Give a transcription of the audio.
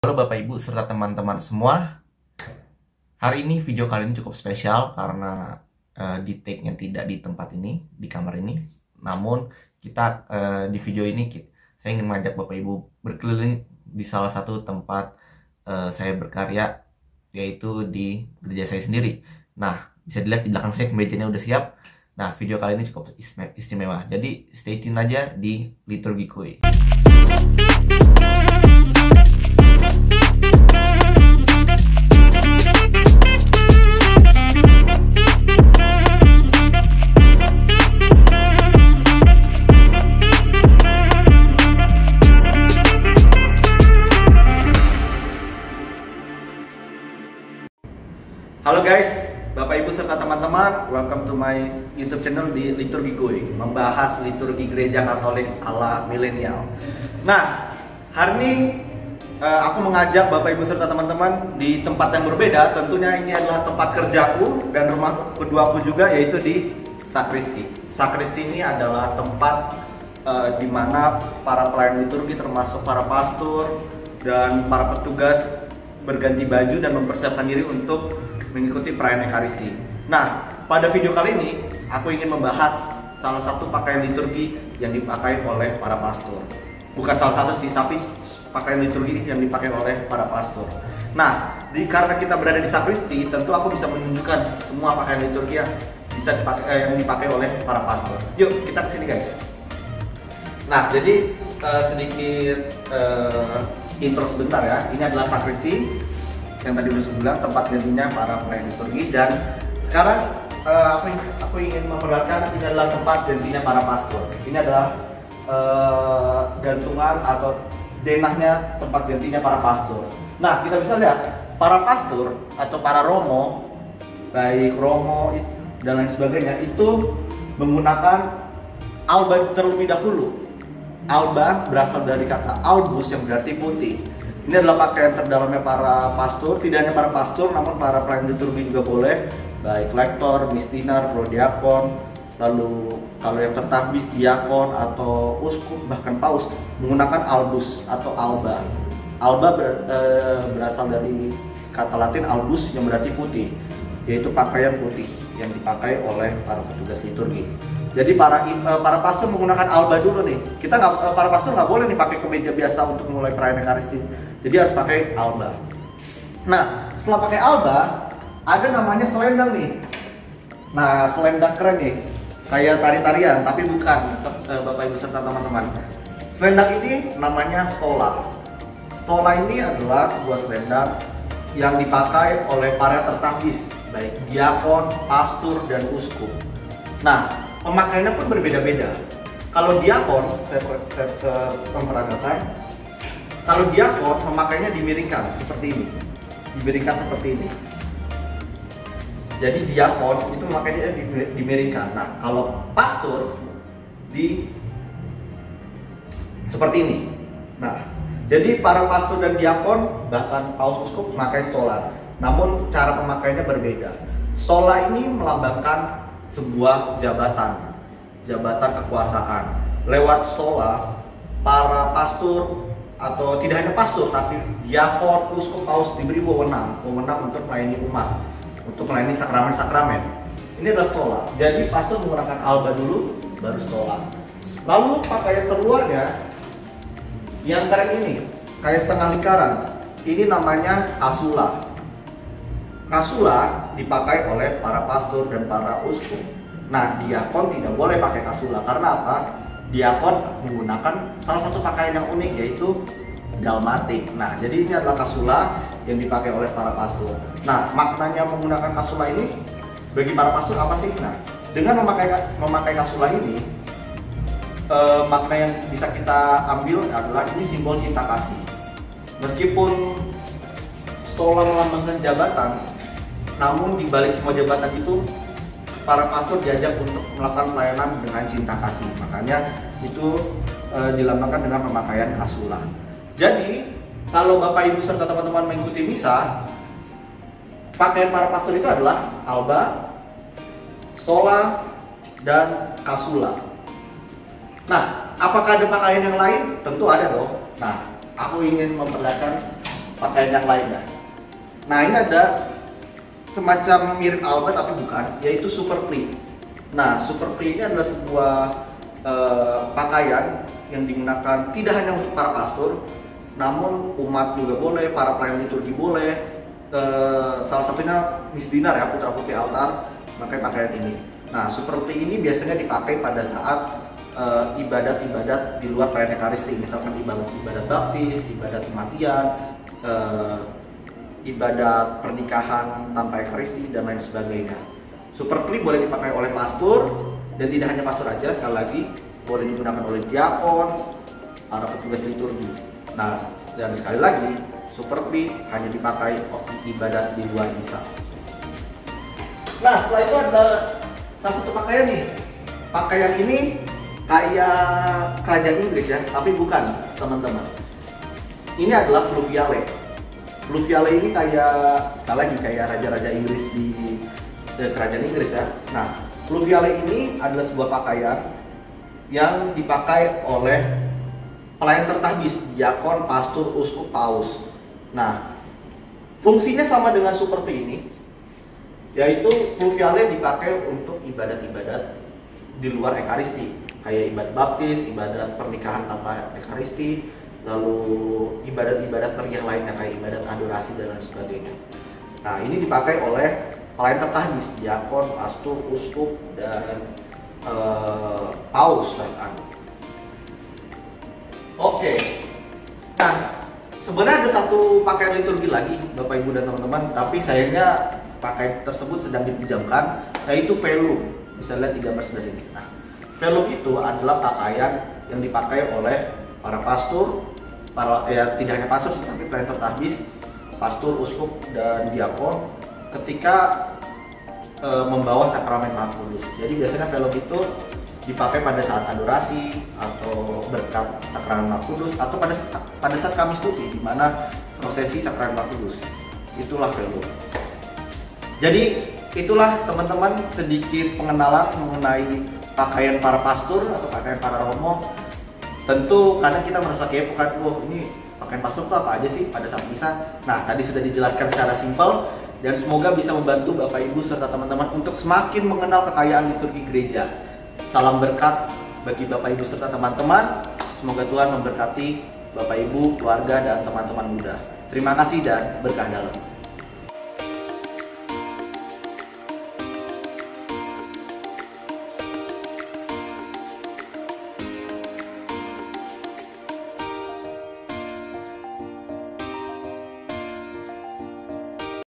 Halo Bapak Ibu serta teman-teman semua. Hari ini video kali ini cukup spesial karena di take-nya tidak di tempat ini, di kamar ini. Namun kita di video ini saya ingin mengajak Bapak Ibu berkeliling di salah satu tempat saya berkarya, yaitu di gereja saya sendiri. Nah, bisa dilihat di belakang saya kemejanya udah siap. Nah, video kali ini cukup istimewa. Jadi stay tune aja di Liturgi Kuy. Halo guys, Bapak Ibu serta teman-teman, welcome to my YouTube channel di Liturgi Kuy, membahas liturgi gereja Katolik ala milenial. Nah, hari ini aku mengajak Bapak Ibu serta teman-teman di tempat yang berbeda. Tentunya ini adalah tempat kerjaku dan rumah keduaku juga, yaitu di sakristi. Sakristi ini adalah tempat di mana para pelayan liturgi termasuk para pastor dan para petugas berganti baju dan mempersiapkan diri untuk mengikuti perayaan Ekaristi. Nah, pada video kali ini aku ingin membahas salah satu pakaian liturgi yang dipakai oleh para pastor. Bukan salah satu sih, tapi pakaian liturgi yang dipakai oleh para pastor. Nah, karena kita berada di sakristi, tentu aku bisa menunjukkan semua pakaian liturgi yang bisa yang dipakai oleh para pastor. Yuk, kita kesini guys. Nah, jadi sedikit intro sebentar ya. Ini adalah sakristi yang tadi udah saya bilang, tempat gantinya para pelayan liturgi. Dan sekarang aku ingin memperlihatkan ini adalah tempat gantinya para pastor. Ini adalah gantungan atau denahnya tempat gantinya para pastor. Nah, kita bisa lihat para pastor atau para romo, baik romo dan lain sebagainya, itu menggunakan alba terlebih dahulu. Alba berasal dari kata albus yang berarti putih. Ini adalah pakaian terdalamnya para pastor. Tidak hanya para pastor, namun para pelayan liturgi juga boleh, baik lektor, mistinar, prodiakon, lalu kalau yang tertabis diakon atau uskup, bahkan paus menggunakan albus atau alba. Alba berasal dari kata Latin albus yang berarti putih, yaitu pakaian putih yang dipakai oleh para petugas liturgi. Jadi para pastor menggunakan alba dulu nih. Para pastor nggak boleh nih pakai kemeja biasa untuk mulai perayaan Ekaristi. Jadi harus pakai alba. Nah, setelah pakai alba, ada namanya selendang nih. Nah, selendang keren nih, kayak tari-tarian, tapi bukan, Bapak Ibu serta teman-teman. Selendang ini namanya stola. Stola ini adalah sebuah selendang yang dipakai oleh para tertabis, baik diakon, pastor, dan uskup. Nah, pemakaiannya pun berbeda-beda. Kalau diakon, saya memperagakan. Kalau diakon, memakainya dimiringkan seperti ini, dimiringkan seperti ini. Jadi diakon itu memakainya dimiringkan. Nah, kalau pastor seperti ini. Nah, jadi para pastor dan diakon, bahkan paus uskup memakai stola. Namun cara pemakaiannya berbeda. Stola ini melambangkan sebuah jabatan kekuasaan. Lewat stola, para pastor atau tidak hanya pastor, tapi diakon, uskup, paus diberi wewenang untuk melayani umat, untuk melayani sakramen-sakramen. Ini adalah stola. Jadi pastor menggunakan alba dulu, baru stola. Lalu pakaian terluarnya yang keren ini, kayak setengah lingkaran. Ini namanya kasula. Kasula dipakai oleh para pastor dan para uskup. Nah, diakon tidak boleh pakai kasula. Karena apa? Diakon menggunakan salah satu pakaian yang unik, yaitu dalmatik. Nah, jadi ini adalah kasula yang dipakai oleh para pastor. Nah, maknanya menggunakan kasula ini bagi para pastor apa sih? Nah, dengan memakai kasula ini, makna yang bisa kita ambil adalah ini simbol cinta kasih. Meskipun stola melambangkan jabatan, namun di balik semua jabatan itu para pastor diajak untuk melakukan pelayanan dengan cinta kasih. Makanya itu dilambangkan dengan pemakaian kasula. Jadi kalau Bapak Ibu serta teman-teman mengikuti misa, pakaian para pastor itu adalah alba, stola, dan kasula. Nah, apakah ada pakaian yang lain? Tentu ada dong. Nah, aku ingin memperlihatkan pakaian yang lainnya. Nah, ini ada semacam mirip alba tapi bukan, yaitu super pli. Nah, super pli ini adalah sebuah pakaian yang digunakan tidak hanya untuk para pastor, namun umat juga boleh, para pelayan liturgi boleh. Salah satunya Miss Dinar ya, putra putri altar, pakai pakaian ini. Nah, super pli ini biasanya dipakai pada saat ibadat-ibadat di luar perayaan Ekaristi, misalkan ibadat baptis, ibadat kematian, ibadat pernikahan tanpa Ekaristi dan lain sebagainya. Super pli boleh dipakai oleh pastor, dan tidak hanya pastor aja, sekali lagi boleh digunakan oleh diakon, para petugas liturgi. Nah, dan sekali lagi super pli hanya dipakai ibadat di luar misa. Nah, setelah itu ada satu pakaian nih. Pakaian ini kayak kerajaan Inggris ya, tapi bukan, teman-teman. Ini adalah pluviale. Pluviale ini kayak, sekali lagi, kayak raja-raja Inggris di kerajaan Inggris ya. Nah, pluviale ini adalah sebuah pakaian yang dipakai oleh pelayan tertahbis, diakon, pastor, uskup, paus. Nah, fungsinya sama dengan super pli ini, yaitu pluviale dipakai untuk ibadat-ibadat di luar Ekaristi, kayak ibadat baptis, ibadat pernikahan tanpa Ekaristi, lalu ibadat-ibadat meriah lainnya kayak ibadat adorasi dan lain sebagainya. Nah, ini dipakai oleh pelayan tertahbis, diakon, pastor, uskup, dan paus bahkan. Oke. Nah, sebenarnya ada satu pakaian liturgi lagi, Bapak Ibu dan teman-teman, tapi sayangnya pakaian tersebut sedang dipinjamkan, yaitu velum. Bisa lihat di gambar sebelah sini. Nah, velum itu adalah pakaian yang dipakai oleh para pastor, tidak hanya pastor tetapi pelayan tertahbis, pastor, uskup, dan diakon ketika membawa sakramen Maha Kudus. Jadi biasanya velum itu dipakai pada saat adorasi atau berkat sakramen Maha Kudus, atau pada saat Kamis Putih di mana prosesi sakramen Maha Kudus. Itulah velum. Jadi itulah teman-teman sedikit pengenalan mengenai pakaian para pastor atau pakaian para romo. Tentu kadang kita merasa kepo kan, wah ini pakaian pastor itu apa aja sih pada saat misa. Nah, tadi sudah dijelaskan secara simpel, dan semoga bisa membantu Bapak Ibu serta teman-teman untuk semakin mengenal kekayaan liturgi gereja. Salam berkat bagi Bapak Ibu serta teman-teman. Semoga Tuhan memberkati Bapak Ibu, keluarga, dan teman-teman muda. Terima kasih dan berkah dalam.